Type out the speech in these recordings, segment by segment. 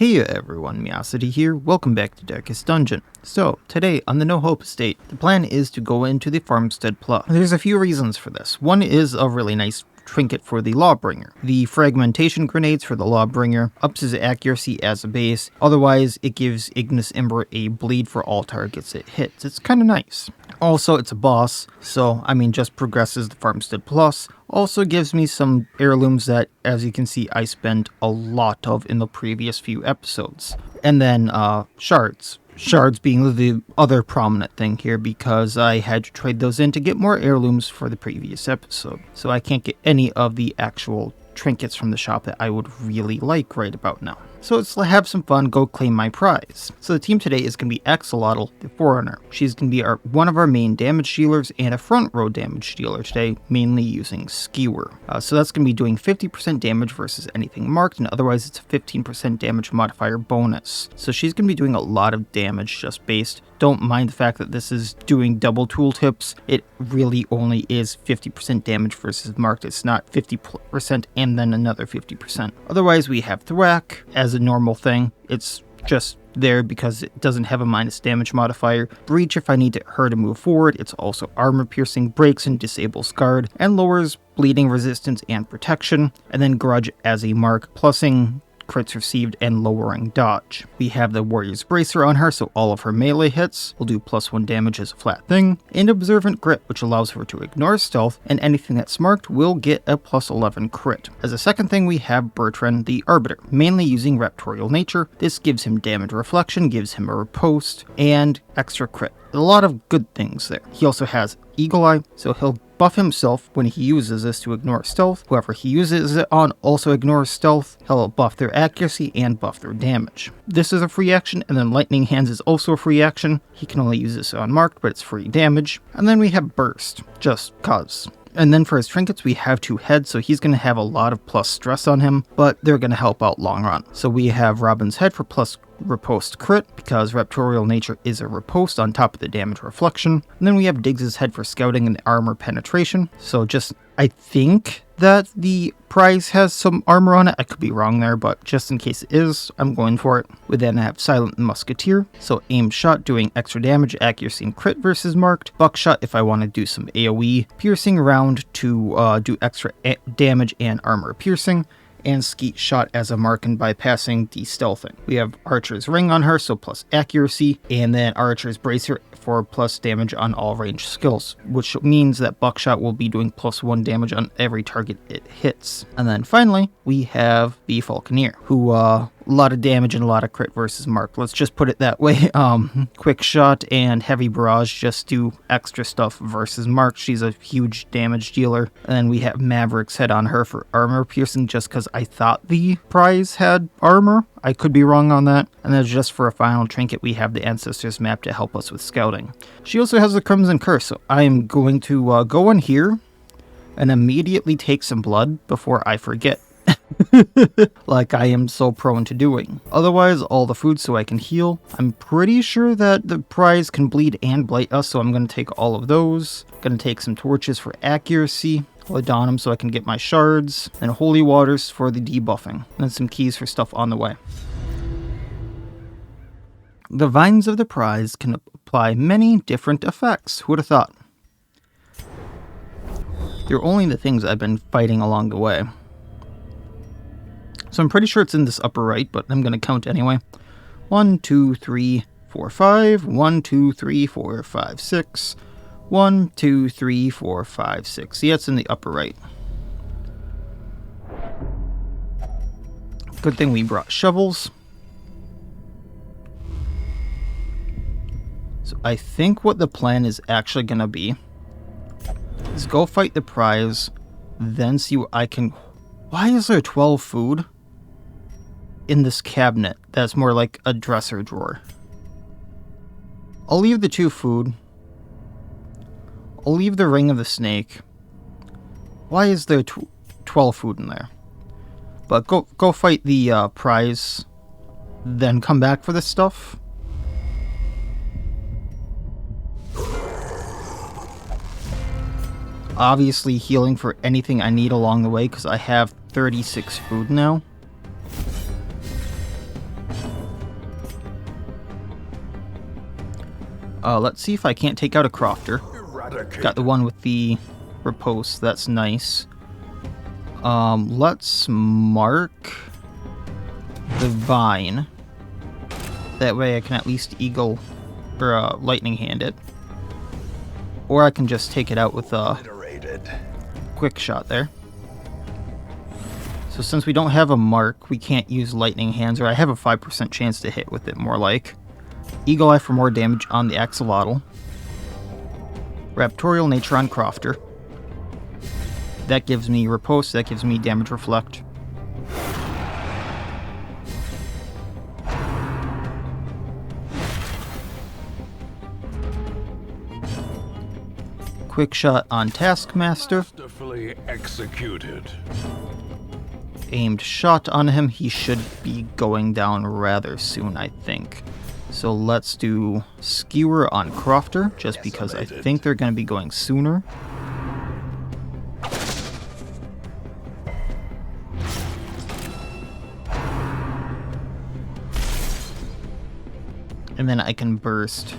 Hey everyone, Miacidae here, welcome back to Darkest Dungeon. So, today on the No Hope Estate, the plan is to go into the Farmstead Plus. There's a few reasons for this. One is a really nice trinket for the Lawbringer. The fragmentation grenades for the Lawbringer ups his accuracy as a base, otherwise it gives Ignis Ember a bleed for all targets it hits. It's kinda nice. Also, it's a boss, so, just progresses the Farmstead Plus. Also gives me some heirlooms that, as you can see, I spent a lot of in the previous few episodes. And then, shards. Shards being the other prominent thing here because I had to trade those in to get more heirlooms for the previous episode. So I can't get any of the actual trinkets from the shop that I would really like right about now. So let's have some fun, go claim my prize. So the team today is going to be Axolotl, the Forerunner. She's going to be one of our main damage dealers and a front row damage dealer today, mainly using Skewer. So that's going to be doing 50% damage versus anything marked, and otherwise it's a 15% damage modifier bonus. So she's going to be doing a lot of damage just based. Don't mind the fact that this is doing double tooltips. It really only is 50% damage versus marked. It's not 50% and then another 50%. Otherwise we have Thwack as a normal thing. It's just there because it doesn't have a minus damage modifier. Breach if I need her to move forward. It's also armor piercing, breaks and disables guard, and lowers bleeding resistance and protection. And then Grudge as a mark, plussing crits received and lowering dodge. We have the Warrior's Bracer on her, so all of her melee hits will do +1 damage as a flat thing, and Observant Grip, which allows her to ignore stealth, and anything that's marked will get a +11 crit. As a second thing, we have Bertrand the Arbiter, mainly using Raptorial Nature. This gives him damage reflection, gives him a riposte, and extra crit. A lot of good things there. He also has Eagle Eye, so he'll buff himself when he uses this to ignore stealth. Whoever he uses it on also ignores stealth. He'll buff their accuracy and buff their damage. This is a free action, and then Lightning Hands is also a free action. He can only use this on marked, but it's free damage. And then we have Burst, just cause. And then for his trinkets, we have 2 heads, so he's going to have a lot of plus stress on him, but they're going to help out long run. So we have Robin's head for plus riposte crit, because Raptorial Nature is a riposte on top of the damage reflection. And then we have Diggs' head for scouting and armor penetration. So I think that the prize has some armor on it. I could be wrong there, but just in case it is, I'm going for it. We then have Silent Musketeer, so aimed shot doing extra damage, accuracy, and crit versus marked. Buckshot if I want to do some AoE. Piercing round to do extra damage and armor piercing. And Skeet shot as a mark and bypassing the stealthing. We have Archer's Ring on her, so plus accuracy, and then Archer's Bracer for plus damage on all ranged skills, which means that Buckshot will be doing +1 damage on every target it hits. And then finally, we have the Falconer, who a lot of damage and a lot of crit versus mark. Let's just put it that way. Quick Shot and Heavy Barrage just do extra stuff versus mark. She's a huge damage dealer. And then we have Maverick's head on her for armor piercing, just because I thought the prize had armor. I could be wrong on that. And then just for a final trinket, we have the Ancestors map to help us with scouting. She also has the Crimson Curse, so I am going to go in here and immediately take some blood before I forget. Like I am so prone to doing. Otherwise, all the food so I can heal. I'm pretty sure that the prize can bleed and blight us, so I'm going to take all of those. Going to take some torches for accuracy. Laudanum so I can get my shards. And holy waters for the debuffing. And then some keys for stuff on the way. The vines of the prize can apply many different effects. Who would have thought? They're only the things I've been fighting along the way. So I'm pretty sure it's in this upper right, but I'm going to count anyway. 1, 2, 3, 4, 5. 1, 2, 3, 4, 5, 6. 1, 2, 3, 4, 5, 6. Yeah, it's in the upper right. Good thing we brought shovels. So I think what the plan is actually going to be is go fight the prize, then see what I can... Why is there 12 food in this cabinet that's more like a dresser drawer? I'll leave the 2 food. I'll leave the Ring of the Snake. Why is there 12 food in there? But go fight the prize, then come back for this stuff. Obviously healing for anything I need along the way because I have 36 food now. Let's see if I can't take out a crofter. Got the one with the riposte, that's nice. Let's mark the vine. That way I can at least eagle or lightning hand it. Or I can just take it out with a quick shot there. So since we don't have a mark, we can't use lightning hands, or I have a 5% chance to hit with it, more like. Eagle Eye for more damage on the axolotl. Raptorial Nature on Crofter. That gives me riposte, that gives me damage reflect. Quick shot on Taskmaster. Masterfully executed. Aimed shot on him. He should be going down rather soon, I think. So let's do Skewer on Crofter, just because I think they're going to be going sooner. And then I can burst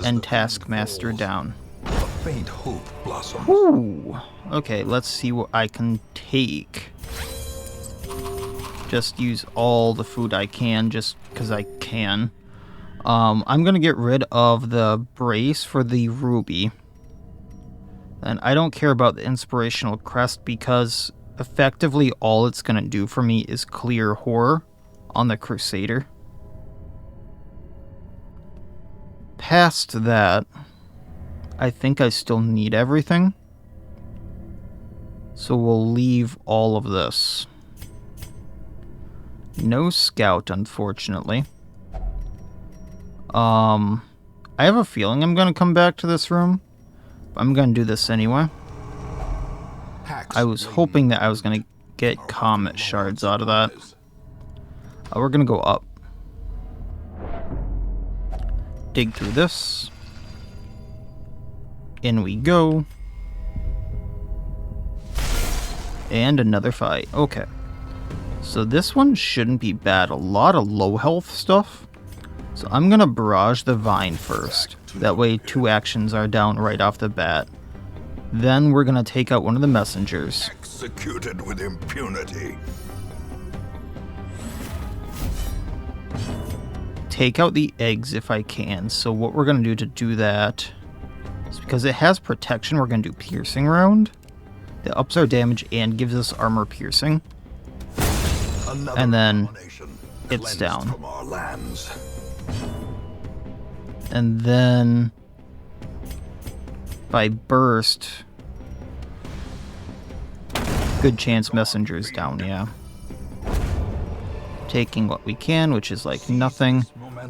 and Taskmaster down. Faint hope blossoms. Ooh. Okay, let's see what I can take. Just use all the food I can, just because I can. I'm going to get rid of the brace for the ruby. And I don't care about the inspirational crest, because effectively all it's going to do for me is clear horror on the Crusader. Past that, I think I still need everything. So we'll leave all of this. No scout, unfortunately. I have a feeling I'm going to come back to this room. I'm going to do this anyway. I was hoping that I was going to get comet shards out of that. We're going to go up. Dig through this. In we go. And another fight. Okay. So this one shouldn't be bad. A lot of low health stuff. So I'm going to barrage the vine first. That way 2 actions are down right off the bat. Then we're going to take out one of the messengers. Executed with impunity. Take out the eggs if I can. So what we're going to do to do that is, because it has protection, we're going to do piercing round. That ups our damage and gives us armor piercing. And then it's down. And then if I burst, good chance messenger's down, yeah. Taking what we can, which is like nothing.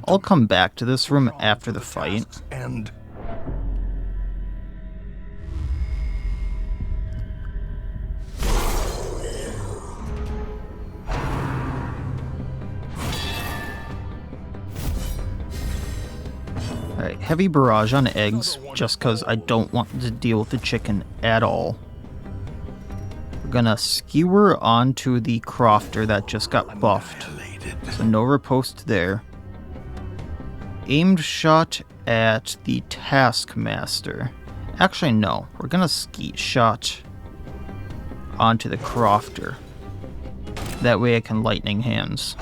I'll come back to this room after the fight. Alright, heavy barrage on eggs, just because I don't want to deal with the chicken at all. We're gonna skewer onto the crofter that just got buffed. So no riposte there. Aimed shot at the Taskmaster. Actually, no. We're gonna skeet shot onto the crofter. That way I can lightning hands.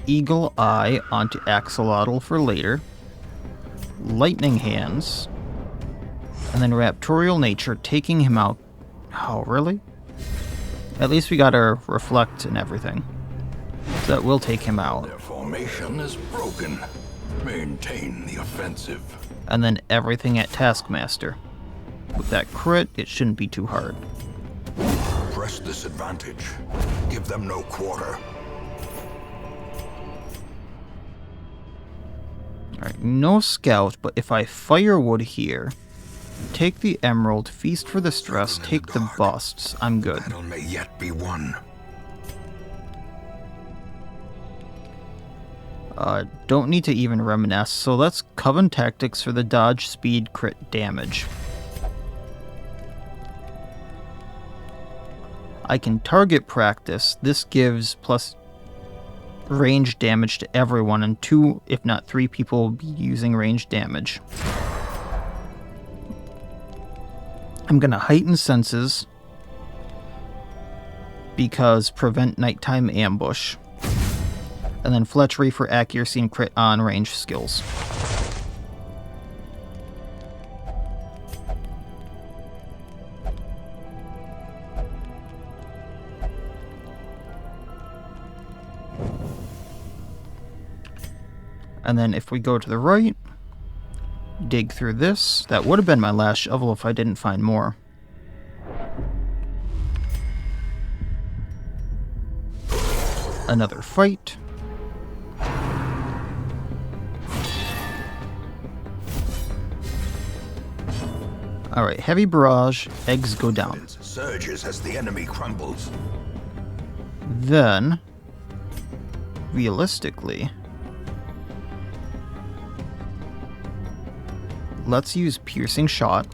Eagle Eye onto Axolotl for later. Lightning hands. And then Raptorial Nature, taking him out. Oh, really? At least we got our reflect and everything. So that will take him out. Their formation is broken. Maintain the offensive. And then everything at Taskmaster. With that crit, it shouldn't be too hard. Press this advantage. Give them no quarter. Alright, no scout, but if I firewood here, take the emerald, feast for the stress, take the busts, I'm good. Battle may yet be won. Don't need to even reminisce, so let's Coven tactics for the dodge, speed, crit, damage. I can target practice. This gives plus range damage to everyone, and 2, if not 3 people will be using range damage. I'm going to heighten senses because prevent nighttime ambush. And then Fletchery for accuracy and crit on range skills. And then if we go to the right, dig through this. That would have been my last shovel if I didn't find more. Another fight. Alright, heavy barrage, eggs go down. Surges as the enemy crumbles. Then, realistically, let's use piercing shot,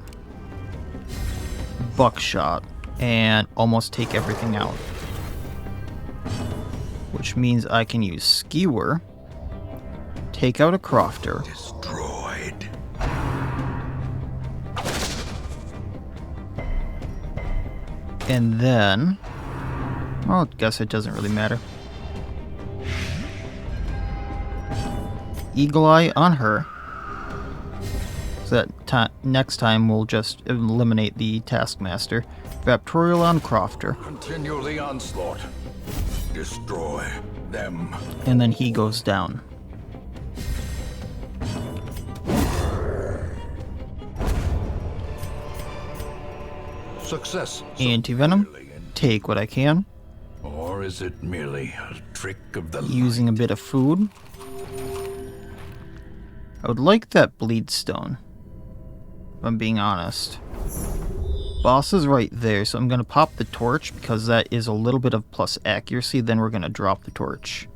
buckshot, and almost take everything out. Which means I can use skewer, take out a crofter, Destroyed. and then, well, I guess it doesn't really matter. Eagle Eye on her. So that next time we'll just eliminate the Taskmaster. Raptorial on Crofter. Continue the onslaught. Destroy them. And then he goes down. Success. Anti-venom. Take what I can. Or is it merely a trick of the Using a bit of food. I would like that bleed stone, if I'm being honest. Boss is right there, so I'm going to pop the torch because that is a little bit of plus accuracy. Then we're going to drop the torch.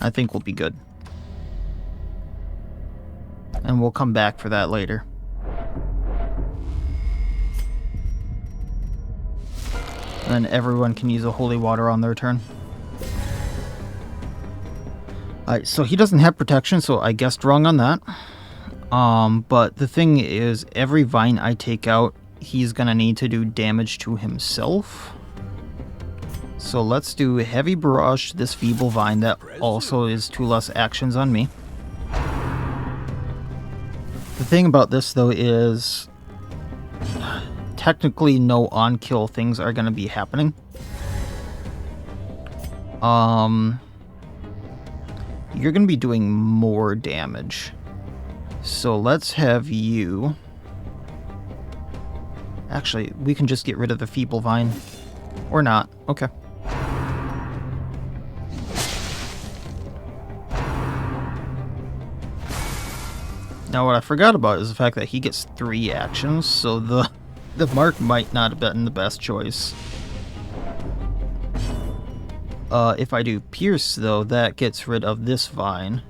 I think we'll be good. And we'll come back for that later. And then everyone can use a holy water on their turn. Alright, so he doesn't have protection, so I guessed wrong on that. But the thing is, every vine I take out, he's gonna need to do damage to himself. So let's do Heavy Barrage to this Feeble Vine that also is 2 less actions on me. The thing about this, though, is technically no on-kill things are gonna be happening. You're going to be doing more damage. So let's have you... Actually, we can just get rid of the Feeble Vine. Or not. Okay. Now what I forgot about is the fact that he gets 3 actions, so the mark might not have been the best choice. If I do Pierce, though, that gets rid of this vine.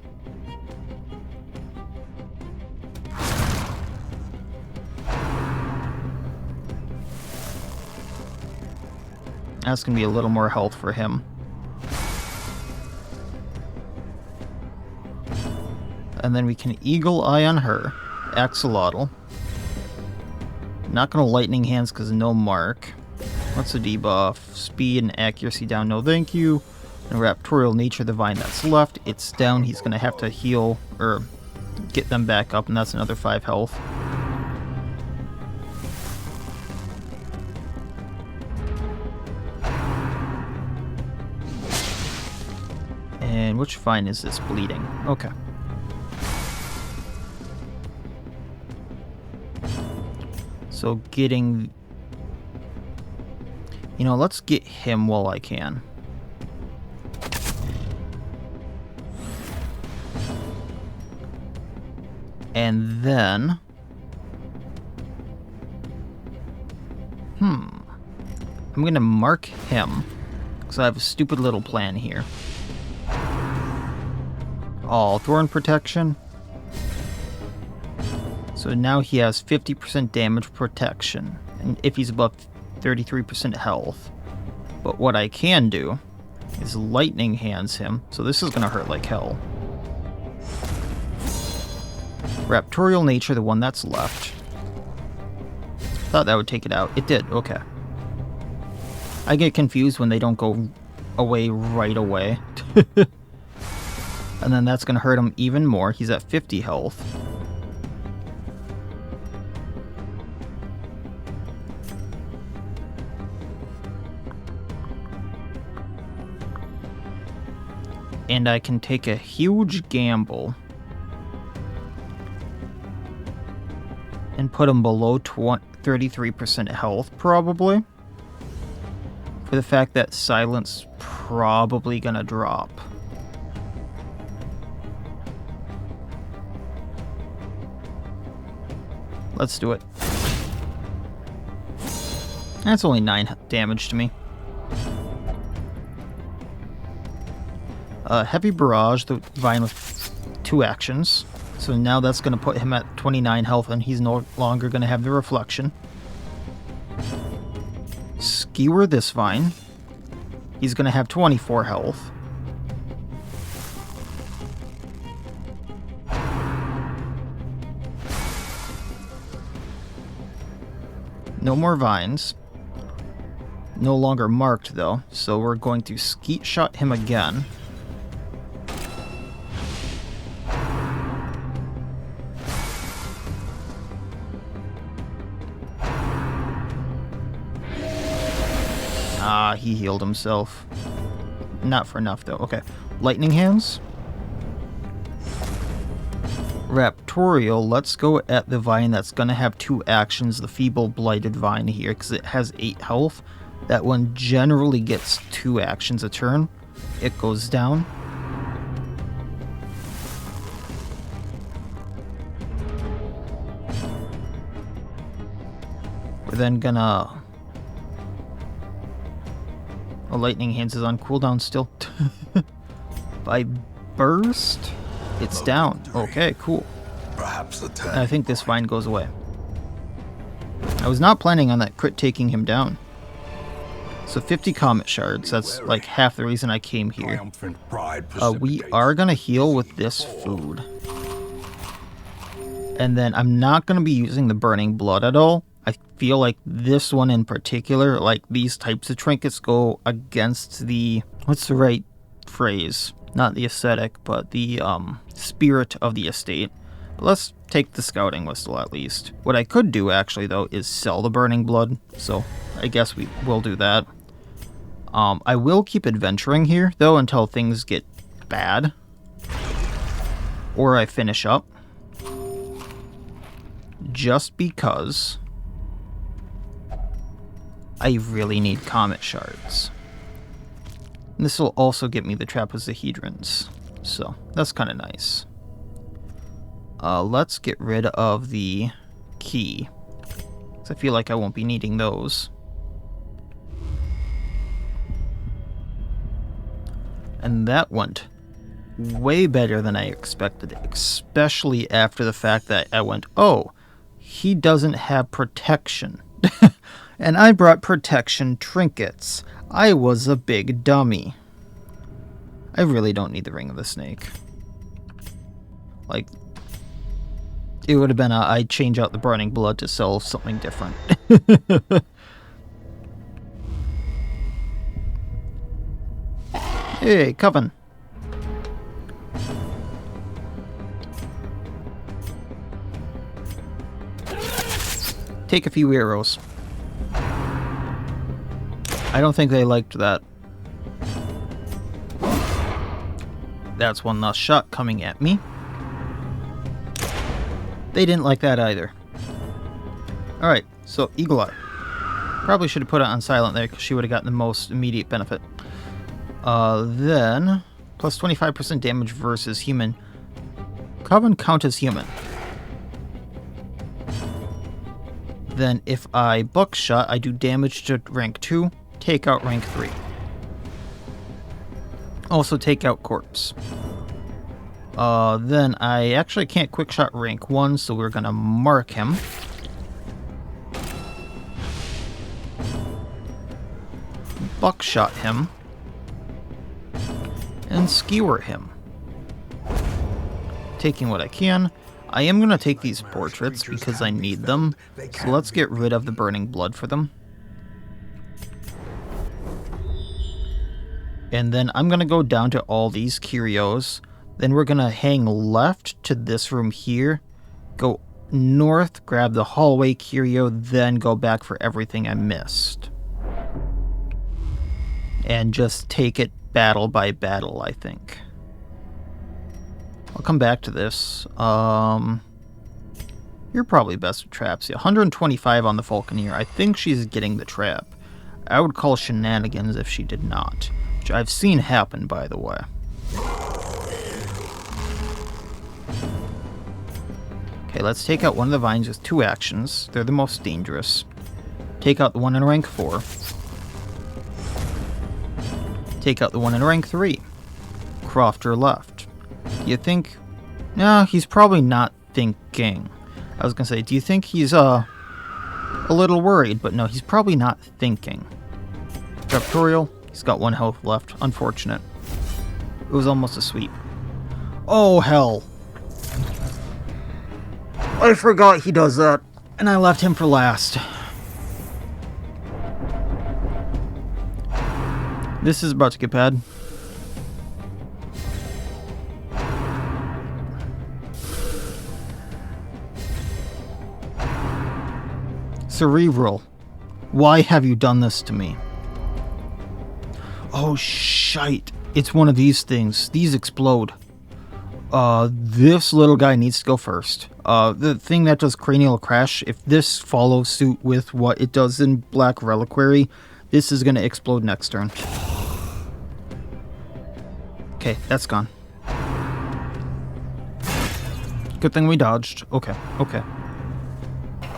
That's going to be a little more health for him. And then we can Eagle Eye on her. Axolotl. Not going to Lightning Hands because no mark. What's the debuff? Speed and accuracy down, no thank you. And Raptorial Nature, the vine that's left, it's down. He's going to have to heal, or get them back up, and that's another 5 health. And which vine is this bleeding? Okay. So getting... You know, let's get him while I can. And then... I'm going to mark him, because I have a stupid little plan here. Oh, Thorn Protection. So now he has 50% damage protection, and if he's above 33% health. But what I can do is lightning hands him, so this is going to hurt like hell. Raptorial Nature, the one that's left. Thought that would take it out. It did, okay. I get confused when they don't go away right away. And then that's going to hurt him even more. He's at 50 health. And I can take a huge gamble and put him below 33% health, probably. For the fact that Silence probably gonna drop. Let's do it. That's only 9 damage to me. Heavy Barrage, the Vine with 2 actions. So now that's going to put him at 29 health, and he's no longer going to have the Reflection. Skewer this Vine. He's going to have 24 health. No more Vines. No longer marked, though, so we're going to Skeet Shot him again. Ah, he healed himself. Not for enough, though. Okay. Lightning Hands. Raptorial. Let's go at the Vine that's going to have 2 actions. The Feeble Blighted Vine here, because it has 8 health. That one generally gets 2 actions a turn. It goes down. We're then gonna... Oh, Lightning Hands is on cooldown still. By burst, it's down. Okay, cool. Perhaps the I think this Vine goes away. I was not planning on that crit taking him down. So 50 Comet Shards, that's like half the reason I came here. We are going to heal with this food. And then I'm not going to be using the Burning Blood at all. I feel like this one in particular, like these types of trinkets go against the, what's the right phrase? Not the aesthetic, but the spirit of the estate. But let's take the scouting whistle at least. What I could do actually though is sell the Burning Blood, so I guess we will do that. I will keep adventuring here though until things get bad. Or I finish up. Just because I really need Comet Shards. And this will also get me the Trapezohedrons, so that's kind of nice. Let's get rid of the key, because I feel like I won't be needing those. And that went way better than I expected, especially after the fact that I went, oh, he doesn't have protection. And I brought protection trinkets. I was a big dummy. I really don't need the Ring of the Snake. Like, it would have been I'd change out the Burning Blood to sell something different. Hey, Coven. Take a few arrows. I don't think they liked that. That's one last shot coming at me. They didn't like that either. Alright, so Eagle Eye. Probably should have put it on silent there because she would have gotten the most immediate benefit. Then, plus 25% damage versus human. Coven count as human. Then if I buckshot, I do damage to rank 2, take out rank 3. Also take out corpse. Then I actually can't quick shot rank 1, so we're gonna mark him. Buckshot him. And skewer him. Taking what I can. I am gonna take these portraits because I need them. So let's get rid of the burning blood for them. And then I'm gonna go down to all these curios. Then we're gonna hang left to this room here, go north, grab the hallway curio, then go back for everything I missed. And just take it battle by battle, I think. I'll come back to this. You're probably best with traps. Yeah, 125 on the Falconer. I think she's getting the trap. I would call shenanigans if she did not, which I've seen happen, by the way. Okay, let's take out one of the vines with 2 actions. They're the most dangerous. Take out the one in rank 4. Take out the one in rank 3. Crofter left. Do you think... No, he's probably not thinking. I was gonna say, do you think he's, a little worried? But no, he's probably not thinking. Raptorial, he's got 1 health left. Unfortunate. It was almost a sweep. Oh, hell. I forgot he does that. And I left him for last. This is about to get bad. Cerebral. Why have you done this to me? Oh, shite. It's one of these things. These explode. This little guy needs to go first. The thing that does cranial crash, if this follows suit with what it does in Black Reliquary, this is going to explode next turn. Okay, that's gone. Good thing we dodged. Okay, okay.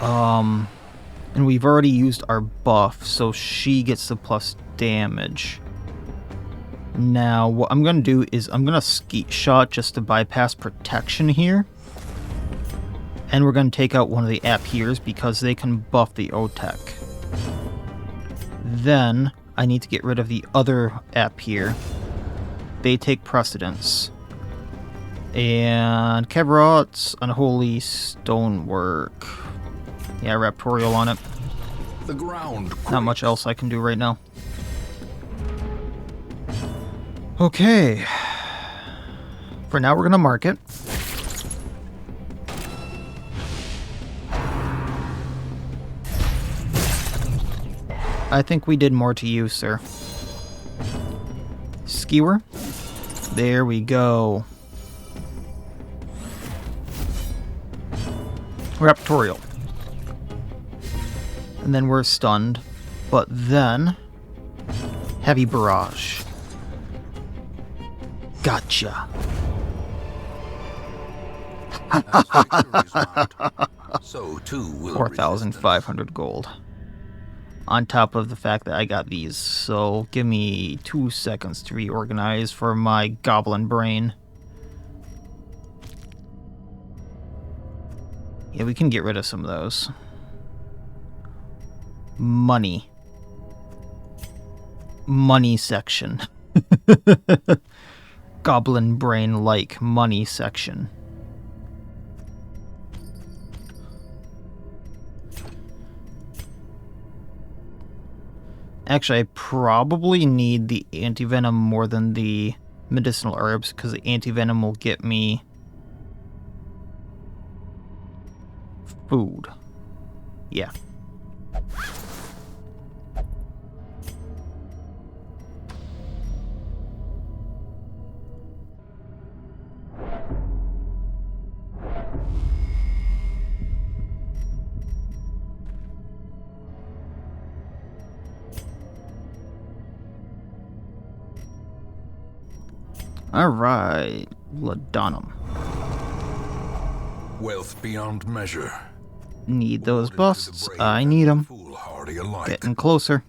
And we've already used our buff, so she gets the plus damage. Now, what I'm going to do is I'm going to skeet shot just to bypass protection here. And we're going to take out one of the Apirs because they can buff the Otekh. Then, I need to get rid of the other Apihr. They take precedence. And Kavorotz, Unholy Stonework. Yeah, Raptorial on it. The ground. Not much else I can do right now. Okay. For now, we're going to mark it. I think we did more to you, sir. Skewer. There we go. Raptorial. And then we're stunned. But then... Heavy Barrage. Gotcha. So too will 4,500 gold. On top of the fact that I got these, so give me 2 seconds to reorganize for my goblin brain. Yeah, we can get rid of some of those. Money. Money section. Goblin brain-like money section. Actually, I probably need the anti-venom more than the medicinal herbs, because the anti-venom will get me food. Yeah. Alright, Laudanum. Wealth beyond measure. Need those busts. I need them. Getting closer.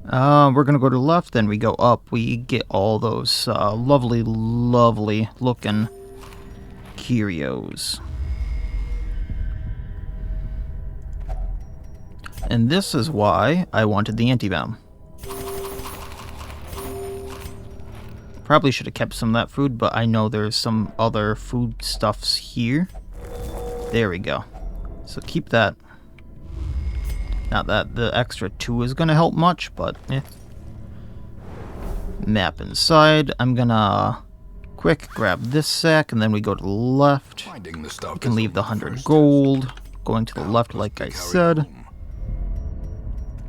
We're gonna go to the left, then we go up. We get all those lovely, lovely looking curios. And this is why I wanted the anti-venom. Probably should have kept some of that food, but I know there's some other food stuffs here. There we go. So keep that. Not that the extra 2 is going to help much, but eh. Map inside. I'm going to quick grab this sack, and then we go to the left. We can leave the 100 gold. Going to the left, like I said.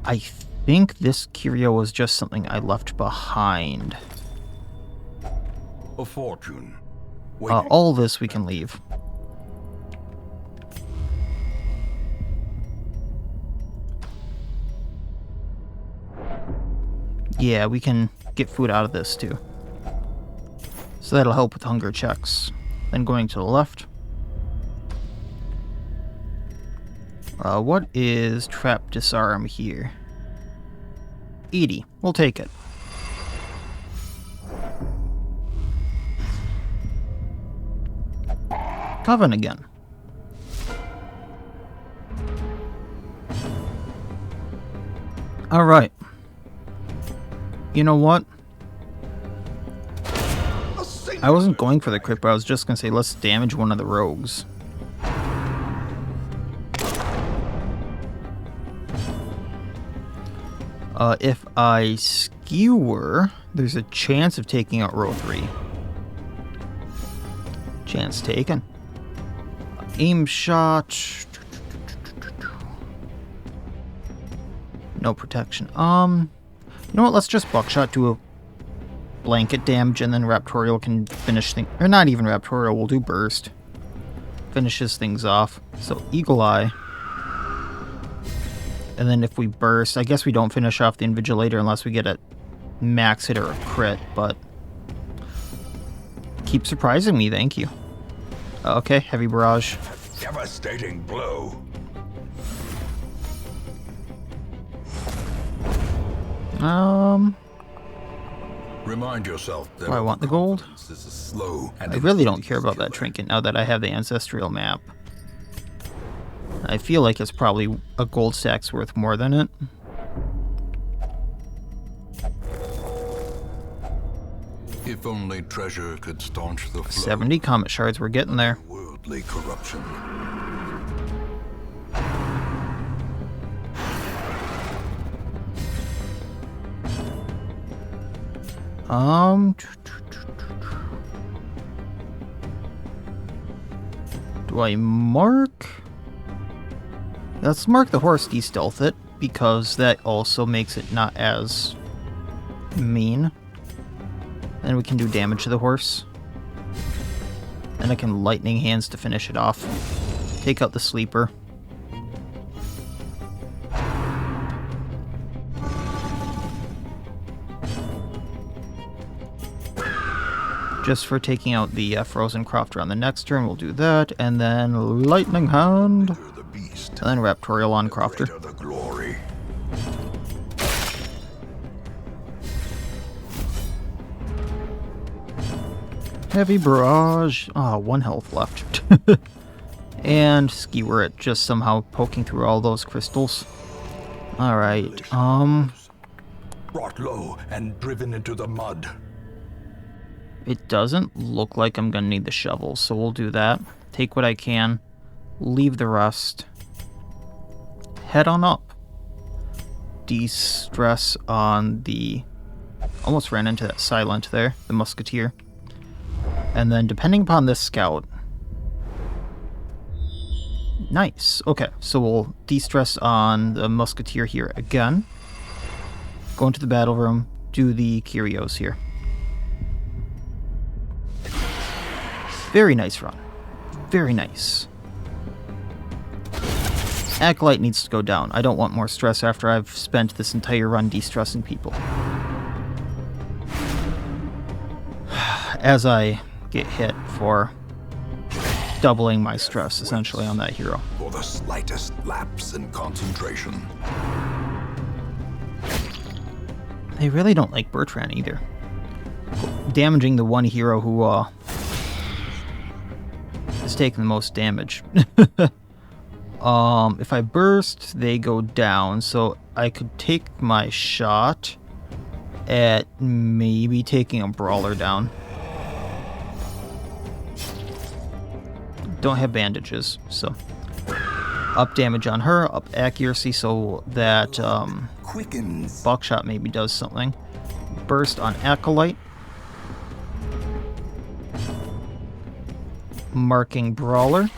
I think this curio was just something I left behind. A fortune. All this we can leave. Yeah, we can get food out of this too. So that'll help with hunger checks. Then going to the left. What is trap disarm here? 80. We'll take it. Coven again. Alright. You know what? I wasn't going for the crit, but I was just gonna say let's damage one of the rogues. If I skewer, there's a chance of taking out row 3. Chance taken. Aim shot. No protection. You know what? Let's just buckshot do a blanket damage, and then Raptorial can finish things. Or not even Raptorial. We'll do burst. Finishes things off. So Eagle Eye. And then if we burst, I guess we don't finish off the Invigilator unless we get a max hit or a crit. But keep surprising me. Thank you. Okay, heavy barrage. Devastating blow. Remind yourself that I want the gold. This is slow and I really don't care about that trinket now that I have the ancestral map. I feel like it's probably a gold stack's worth more than it. If only treasure could staunch the flow. 70 comet shards, we're getting there. Worldly corruption. Do I mark? Let's mark the horse, de-stealth it, because that also makes it not as mean. Then we can do damage to the horse. And I can lightning hands to finish it off. Take out the sleeper. Just for taking out the frozen crofter on the next turn, we'll do that, and then lightning hand, and then Raptorial on crofter. Heavy barrage. Ah, 1 health left. And skewer it, just somehow poking through all those crystals. Alright, brought low and driven into the mud. It doesn't look like I'm gonna need the shovel, so we'll do that. Take what I can, leave the rest. Head on up. De-stress on the... Almost ran into that silent there, the Musketeer. And then depending upon this scout... Nice. Okay, so we'll de-stress on the Musketeer here again. Go into the battle room, do the curios here. Very nice run. Very nice. Acolyte needs to go down. I don't want more stress after I've spent this entire run de-stressing people. As I get hit for doubling my stress, essentially, on that hero. For the slightest lapse in concentration. They really don't like Bertrand either. is taking the most damage. If I burst, they go down, so I could take my shot at maybe taking a brawler down. Don't have bandages, so up damage on her, up accuracy, so that Quickens. buckshot maybe does something. Burst on Acolyte. Marking brawler.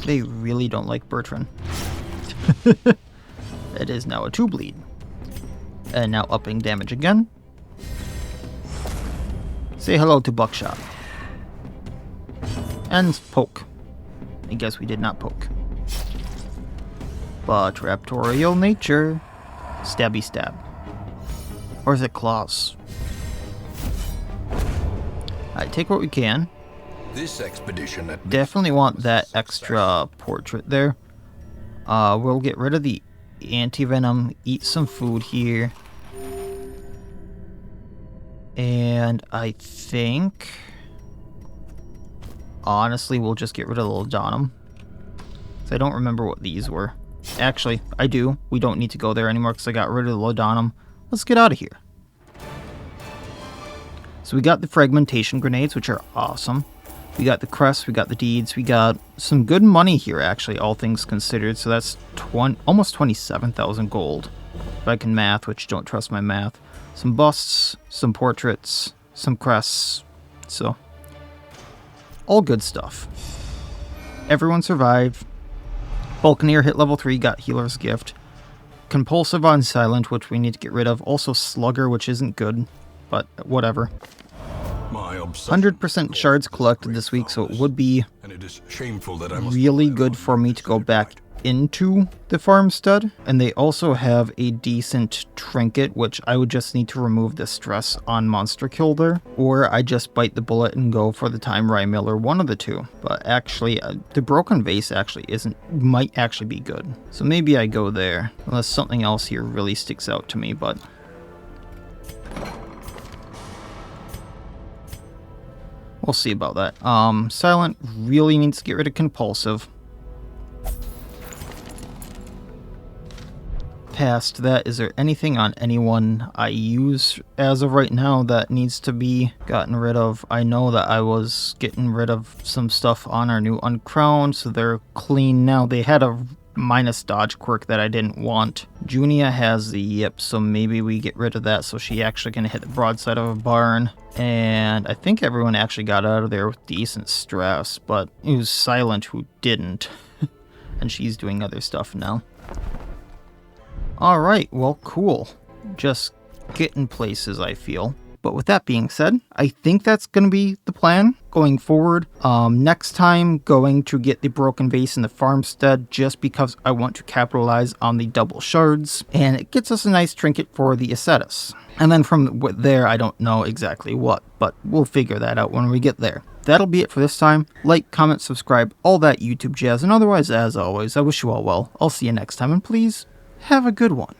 They really don't like Bertrand. It is now a 2 bleed. And now upping damage again. Say hello to Buckshot. And poke. I guess we did not poke. But Raptorial nature. Stabby stab. Or is it claws? Alright, take what we can. This expedition at Definitely want that extra portrait there. We'll get rid of the anti-venom, eat some food here. And I think, honestly, we'll just get rid of the Laudanum. So I don't remember what these were. Actually, I do. We don't need to go there anymore because I got rid of the Laudanum. Let's get out of here. So we got the fragmentation grenades, which are awesome. We got the crests, we got the deeds, we got some good money here, actually, all things considered. So that's almost 27,000 gold, if I can math, which don't trust my math. Some busts, some portraits, some crests, so all good stuff. Everyone survived. Falconer hit level 3, got Healer's Gift. Compulsive on Silent, which we need to get rid of. Also Slugger, which isn't good, but whatever. 100% shards collected this week, so it would be really good for me to go back into the farmstead. And they also have a decent trinket, which I would just need to remove the stress on monster kill there, or I just bite the bullet and go for the time Rye Miller, one of the two. But actually, the broken vase actually might actually be good, so maybe I go there, unless something else here really sticks out to me. But we'll see about that. Silent really needs to get rid of Compulsive. Past that, is there anything on anyone I use as of right now that needs to be gotten rid of? I know that I was getting rid of some stuff on our new Uncrowned, so they're clean now. They had a minus dodge quirk that I didn't want. Junia has the yip, so maybe we get rid of that so she actually can hit the broadside of a barn. And I think everyone actually got out of there with decent stress, but it was Silent who didn't. And she's doing other stuff now. Alright, well, cool. Just getting places, I feel. But with that being said, I think that's going to be the plan going forward. Next time, going to get the broken vase in the farmstead, just because I want to capitalize on the double shards, and it gets us a nice trinket for the Ascetus. And then from there, I don't know exactly what, but we'll figure that out when we get there. That'll be it for this time. Like, comment, subscribe, all that YouTube jazz, and otherwise, as always, I wish you all well. I'll see you next time, and please, have a good one.